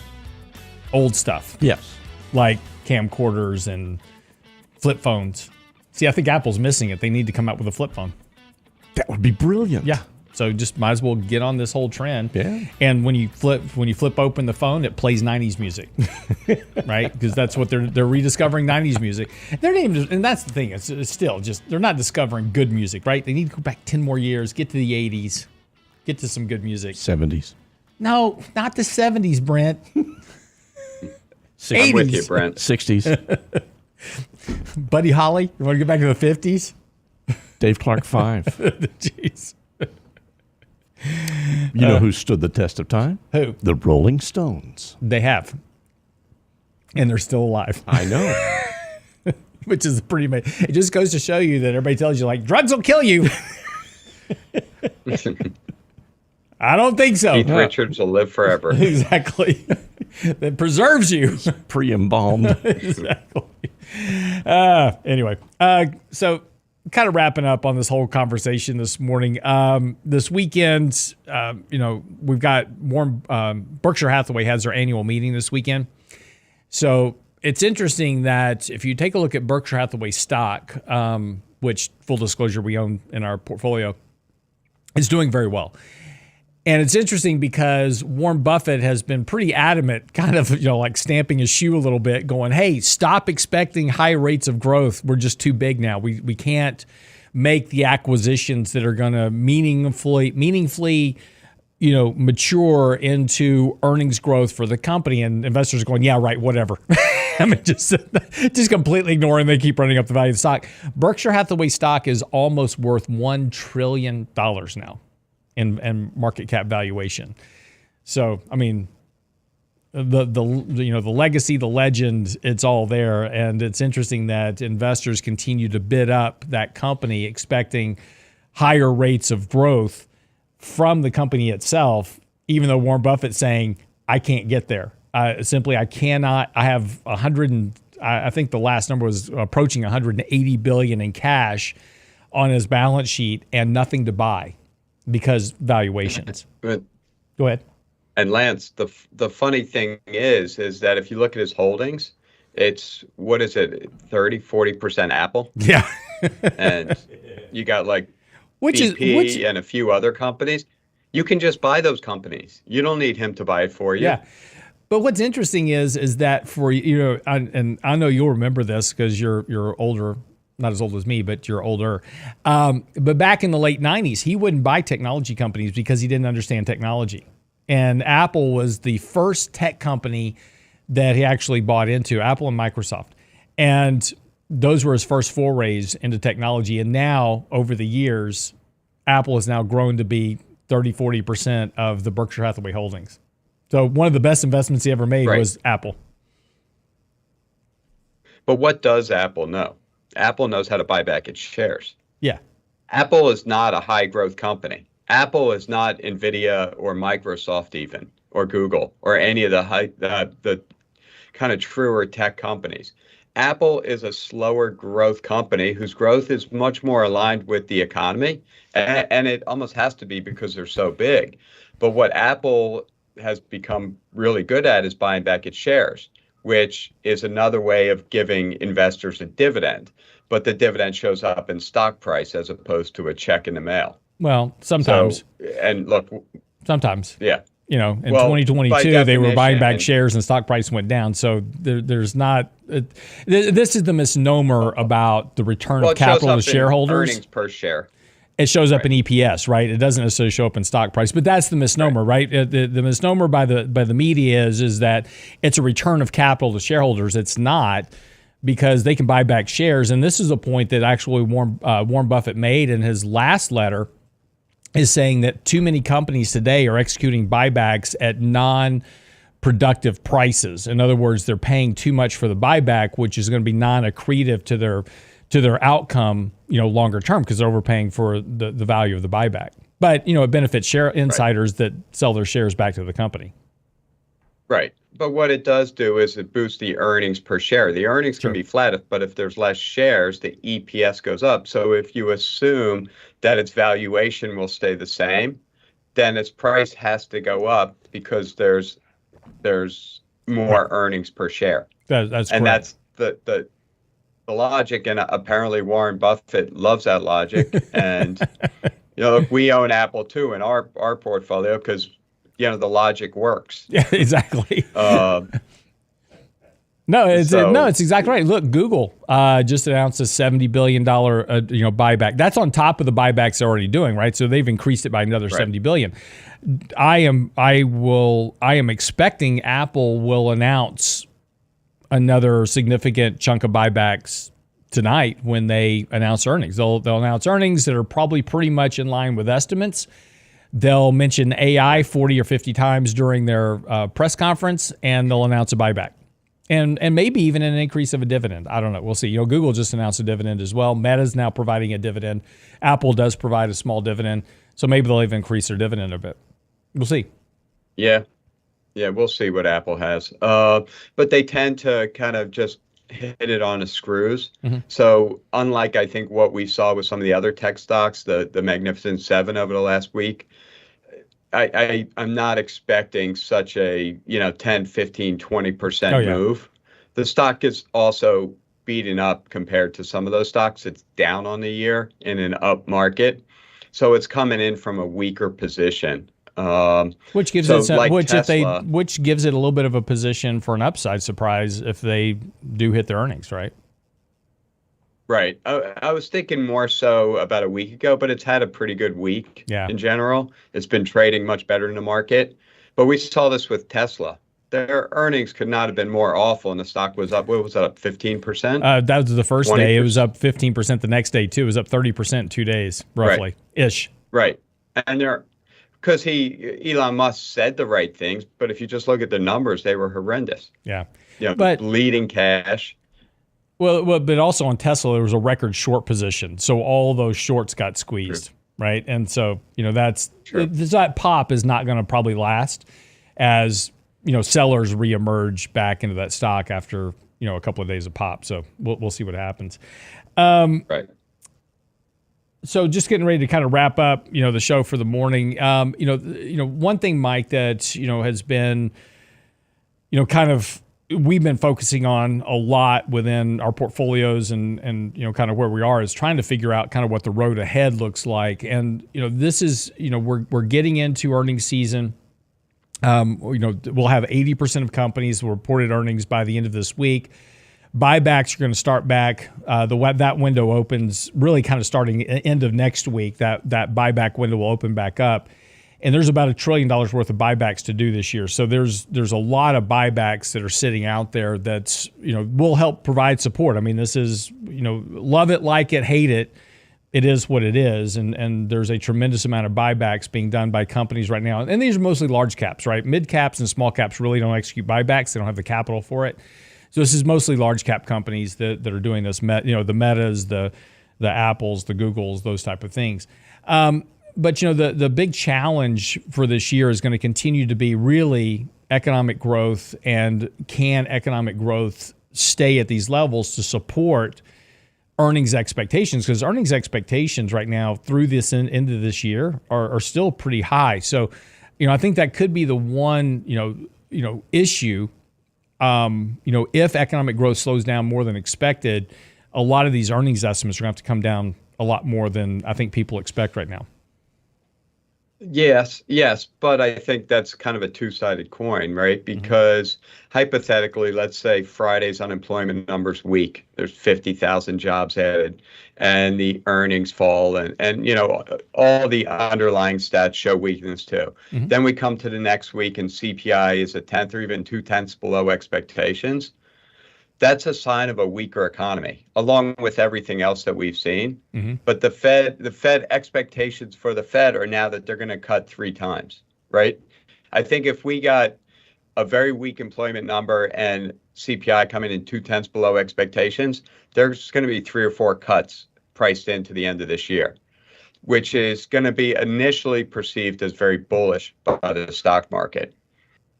Speaker 3: old stuff.
Speaker 9: Yes.
Speaker 3: Like camcorders and flip phones. See, I think Apple's missing it. They need to come out with a flip phone.
Speaker 9: That would be brilliant.
Speaker 3: Yeah. So just might as well get on this whole trend.
Speaker 9: Yeah.
Speaker 3: And when you flip open the phone, it plays 90s music, right? Because that's what they're rediscovering 90s music. They're not even, and that's the thing. It's still just they're not discovering good music, right? They need to go back 10 more years, get to the 80s, get to some good music.
Speaker 9: 70s.
Speaker 3: No, not the 70s, Brent.
Speaker 7: 80s. I'm with you, Brent.
Speaker 9: 60s.
Speaker 3: Buddy Holly, you want to get back to the 50s?
Speaker 9: Dave Clark 5.
Speaker 3: Jeez.
Speaker 9: You know who stood the test of time?
Speaker 3: Who?
Speaker 9: The Rolling Stones.
Speaker 3: They have. And they're still alive.
Speaker 9: I know.
Speaker 3: Which is pretty amazing. It just goes to show you that everybody tells you, like, drugs will kill you. I don't think so.
Speaker 7: Keith Richards will live forever.
Speaker 3: Exactly. That preserves you.
Speaker 9: Pre-embalmed.
Speaker 3: Exactly. Anyway, so kind of wrapping up on this whole conversation this morning. This weekend, we've got Berkshire Hathaway has their annual meeting this weekend. So it's interesting that if you take a look at Berkshire Hathaway stock, which full disclosure we own in our portfolio, is doing very well. And it's interesting because Warren Buffett has been pretty adamant, kind of, like stamping his shoe a little bit, going, hey, stop expecting high rates of growth. We're just too big now. We can't make the acquisitions that are going to meaningfully, mature into earnings growth for the company. And investors are going, yeah, right, whatever. I mean, just completely ignoring. They keep running up the value of the stock. Berkshire Hathaway stock is almost worth $1 trillion now. in market cap valuation. So, I mean, the legacy, the legend, it's all there. And it's interesting that investors continue to bid up that company, expecting higher rates of growth from the company itself, even though Warren Buffett's saying, I can't get there. I cannot. I have I think the last number was approaching 180 billion in cash on his balance sheet and nothing to buy because valuations.
Speaker 7: But,
Speaker 3: Go ahead.
Speaker 7: and Lance, the funny thing is that if you look at his holdings, it's, what is it, 30-40% Apple?
Speaker 3: Yeah.
Speaker 7: And you got like
Speaker 3: which
Speaker 7: BP and a few other companies. You can just buy those companies. You don't need him to buy it for you.
Speaker 3: Yeah. But what's interesting is that for, and I know you'll remember this because you're older, not as old as me, but you're older. But back in the late 90s, he wouldn't buy technology companies because he didn't understand technology. And Apple was the first tech company that he actually bought into, Apple and Microsoft. And those were his first forays into technology. And now, over the years, Apple has now grown to be 30-40% of the Berkshire Hathaway holdings. So one of the best investments he ever made was Apple.
Speaker 7: But what does Apple know? Apple knows how to buy back its shares.
Speaker 3: Yeah.
Speaker 7: Apple is not a high growth company. Apple is not Nvidia or Microsoft even, or Google, or any of the kind of truer tech companies. Apple is a slower growth company whose growth is much more aligned with the economy. And it almost has to be because they're so big. But what Apple has become really good at is buying back its shares, which is another way of giving investors a dividend. But the dividend shows up in stock price as opposed to a check in the mail.
Speaker 3: Well, sometimes.
Speaker 7: So, and look.
Speaker 3: Sometimes.
Speaker 7: Yeah.
Speaker 3: In 2022, they were buying back shares and stock price went down. So there's not. This is the misnomer about the return of capital to shareholders.
Speaker 7: Earnings per share.
Speaker 3: It shows up in EPS, right? It doesn't necessarily show up in stock price, but that's the misnomer, right? The misnomer by the media is that it's a return of capital to shareholders. It's not, because they can buy back shares, and this is a point that actually Warren Buffett made in his last letter, is saying that too many companies today are executing buybacks at non-productive prices. In other words, they're paying too much for the buyback, which is going to be non-accretive to their outcome, longer term, because they're overpaying for the value of the buyback. But, it benefits share insiders that sell their shares back to the company.
Speaker 7: Right. But what it does do is it boosts the earnings per share. The earnings can be flat, but if there's less shares, the EPS goes up. So if you assume that its valuation will stay the same, then its price has to go up because there's more earnings per share.
Speaker 3: That's
Speaker 7: and
Speaker 3: correct.
Speaker 7: That's the logic, and apparently Warren Buffett loves that logic. And we own Apple too in our portfolio because the logic works.
Speaker 3: Yeah, exactly. It's exactly right. Look, Google just announced a $70 billion buyback. That's on top of the buybacks they're already doing, right? So they've increased it by another $70 billion. I am expecting Apple will announce another significant chunk of buybacks tonight when they announce earnings. They'll announce earnings that are probably pretty much in line with estimates. They'll mention AI 40 or 50 times during their press conference, and they'll announce a buyback. And maybe even an increase of a dividend. I don't know. We'll see. Google just announced a dividend as well. Meta's now providing a dividend. Apple does provide a small dividend. So maybe they'll even increase their dividend a bit. We'll see.
Speaker 7: Yeah, we'll see what Apple has. But they tend to kind of just hit it on the screws. Mm-hmm. So unlike, I think, what we saw with some of the other tech stocks, the Magnificent Seven over the last week, I'm not expecting such a 10, 15, 20% move. The stock is also beaten up compared to some of those stocks. It's down on the year in an up market. So it's coming in from a weaker position.
Speaker 3: Which gives it which gives it a little bit of a position for an upside surprise if they do hit their earnings, right?
Speaker 7: Right. I was thinking more so about a week ago, but it's had a pretty good week in general. It's been trading much better in the market. But we saw this with Tesla. Their earnings could not have been more awful, and the stock was up. What was that, up 15%? That
Speaker 3: was the first 20%. Day. It was up 15% the next day, too. It was up 30% in 2 days, roughly, ish.
Speaker 7: Right. And because Elon Musk said the right things, but if you just look at the numbers, they were horrendous.
Speaker 3: Yeah.
Speaker 7: But bleeding cash.
Speaker 3: Well, but also on Tesla, there was a record short position. So all those shorts got squeezed, right? And so, that pop is not going to probably last as, sellers reemerge back into that stock after, a couple of days of pop. So we'll see what happens.
Speaker 7: Right.
Speaker 3: So just getting ready to kind of wrap up, the show for the morning. One thing, Mike, that, has been, kind of, we've been focusing on a lot within our portfolios and kind of where we are is trying to figure out kind of what the road ahead looks like. And, this is, we're getting into earnings season. We'll have 80% of companies reported earnings by the end of this week. Buybacks are going to start back. That window opens really kind of starting end of next week. That buyback window will open back up. And there's about $1 trillion worth of buybacks to do this year. So there's a lot of buybacks that are sitting out there that's, will help provide support. I mean, this is, love it, like it, hate it. It is what it is. And there's a tremendous amount of buybacks being done by companies right now. And these are mostly large caps, right? Mid caps and small caps really don't execute buybacks. They don't have the capital for it. So this is mostly large cap companies that are doing this, the Metas, the Apples, the Googles, those type of things. But, the big challenge for this year is going to continue to be really economic growth, and can economic growth stay at these levels to support earnings expectations? Because earnings expectations right now through this into this year are still pretty high. So, I think that could be the one, issue. If economic growth slows down more than expected, a lot of these earnings estimates are going to have to come down a lot more than I think people expect right now.
Speaker 7: Yes, but I think that's kind of a two-sided coin, right? Because hypothetically, let's say Friday's unemployment numbers weak. There's 50,000 jobs added, and the earnings fall, and all the underlying stats show weakness too. Then we come to the next week, and CPI is 1/10 or even 2/10 below expectations. That's a sign of a weaker economy, along with everything else that we've seen. But the Fed expectations for the Fed are now that they're going to cut 3 times, right? I think if we got a very weak employment number and CPI coming in 2/10 below expectations, there's going to be 3 or 4 cuts priced into the end of this year, which is going to be initially perceived as very bullish by the stock market.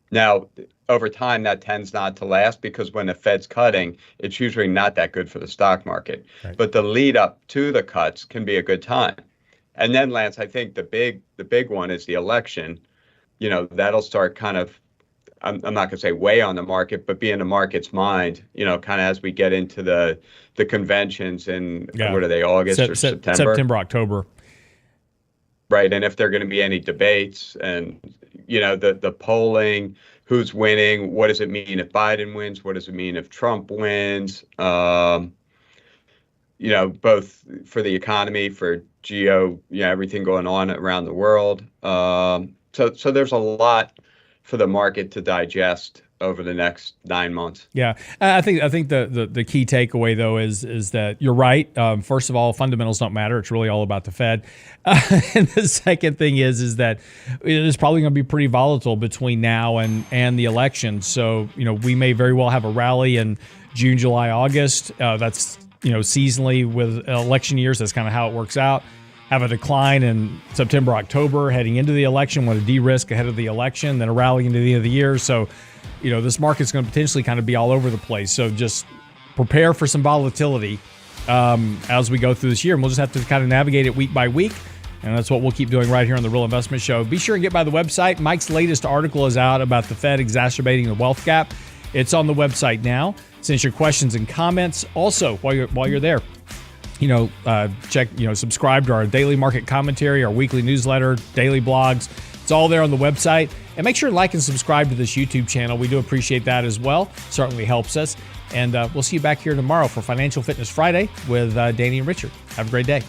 Speaker 7: Now, over time, that tends not to last, because when the Fed's cutting, it's usually not that good for the stock market. Right. But the lead up to the cuts can be a good time. And then, Lance, I think the big one is the election. That'll start kind of, I'm not going to say weigh on the market, but be in the market's mind, kind of as we get into the conventions in, what are they, August or September?
Speaker 3: September, October.
Speaker 7: Right. And if there are going to be any debates and, the polling, who's winning, what does it mean if Biden wins? What does it mean if Trump wins? Both for the economy, for everything going on around the world. So there's a lot for the market to digest over the next 9 months.
Speaker 3: Yeah, I think the key takeaway though is that you're right. First of all, fundamentals don't matter. It's really all about the Fed. And the second thing is that it is probably going to be pretty volatile between now and the election. So we may very well have a rally in June, July, August. That's seasonally with election years. That's kind of how it works out. Have a decline in September, October, heading into the election, want to de-risk ahead of the election, then a rally into the end of the year. So, this market's going to potentially kind of be all over the place. So just prepare for some volatility as we go through this year. And we'll just have to kind of navigate it week by week. And that's what we'll keep doing right here on the Real Investment Show. Be sure and get by the website. Mike's latest article is out about the Fed exacerbating the wealth gap. It's on the website now. Send us your questions and comments. Also, while you're there, check, subscribe to our daily market commentary, our weekly newsletter, daily blogs. It's all there on the website. And make sure to like and subscribe to this YouTube channel. We do appreciate that as well. Certainly helps us. And we'll see you back here tomorrow for Financial Fitness Friday with Danny and Richard. Have a great day.